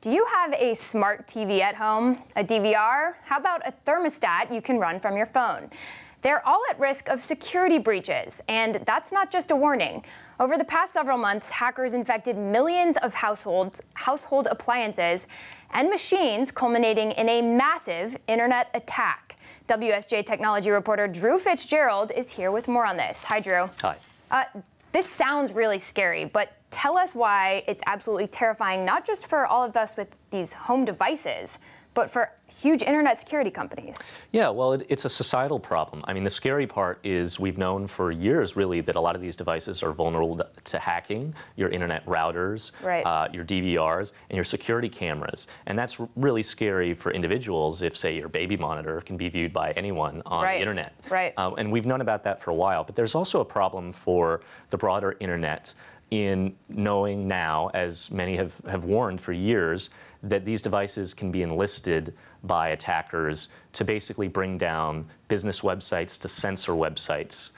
Do you have a smart TV at home, a DVR? How about a thermostat you can run from your phone? They're all at risk of security breaches, and that's not just a warning. Over the past several months, hackers infected millions of household appliances and machines, culminating in a massive internet attack. WSJ technology reporter Drew Fitzgerald is here with more on this. Hi, Drew. Hi. This sounds really scary, but tell us why it's absolutely terrifying, not just for all of us with these home devices, but for huge internet security companies. Yeah, well, it's a societal problem. I mean, the scary part is we've known for years, really, that a lot of these devices are vulnerable to hacking, your internet routers, right. Your DVRs, and your security cameras. And that's really scary for individuals if, say, your baby monitor can be viewed by anyone on right. the internet. Right. And we've known about that for a while. But there's also a problem for the broader internet in knowing now, as many have warned for years, that these devices can be enlisted by attackers to basically bring down business websites, to censor websites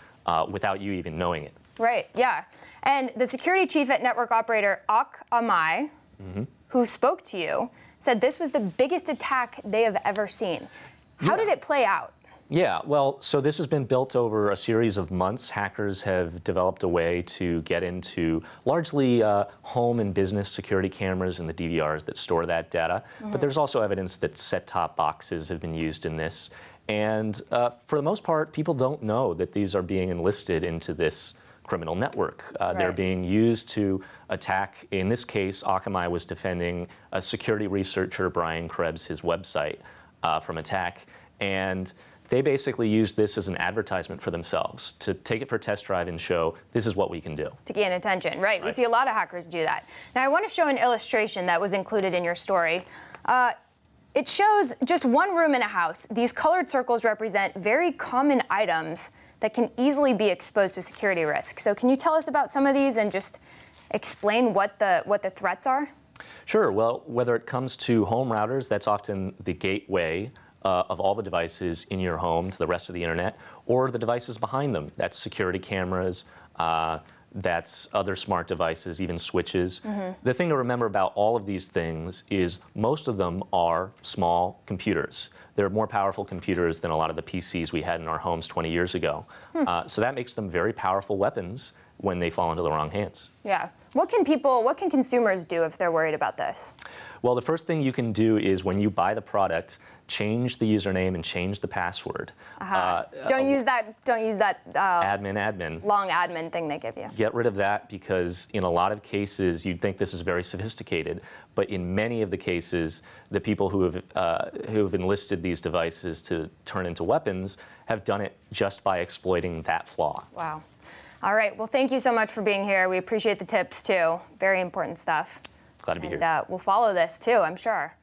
without you even knowing it. Right, yeah. And the security chief at network operator Akamai, who spoke to you, said this was the biggest attack they have ever seen. How did it play out? Yeah, well, so this has been built over a series of months. Hackers have developed a way to get into largely home and business security cameras and the DVRs that store that data. But there's also evidence that set-top boxes have been used in this. And for the most part, people don't know that these are being enlisted into this criminal network. They're being used to attack. In this case, Akamai was defending a security researcher, Brian Krebs, his website from attack. And they basically use this as an advertisement for themselves, to take it for a test drive and show this is what we can do. To gain attention, right. We see a lot of hackers do that. Now, I want to show an illustration that was included in your story. It shows just one room in a house. These colored circles represent very common items that can easily be exposed to security risks. So can you tell us about some of these and just explain what the threats are? Sure. Well, whether it comes to home routers, that's often the gateway of all the devices in your home to the rest of the internet, or the devices behind them. That's security cameras, that's other smart devices, even switches. The thing to remember about all of these things is most of them are small computers. They're more powerful computers than a lot of the PCs we had in our homes 20 years ago. So that makes them very powerful weapons when they fall into the wrong hands. Yeah. What can consumers do if they're worried about this? Well, the first thing you can do is when you buy the product, change the username and change the password. Don't use that admin long admin thing they give you. Get rid of that, because in a lot of cases you'd think this is very sophisticated, but in many of the cases, the people who have enlisted these devices to turn into weapons have done it just by exploiting that flaw. Wow. All right. Well, thank you so much for being here. We appreciate the tips too. Very important stuff. Glad to be here. And we'll follow this too, I'm sure.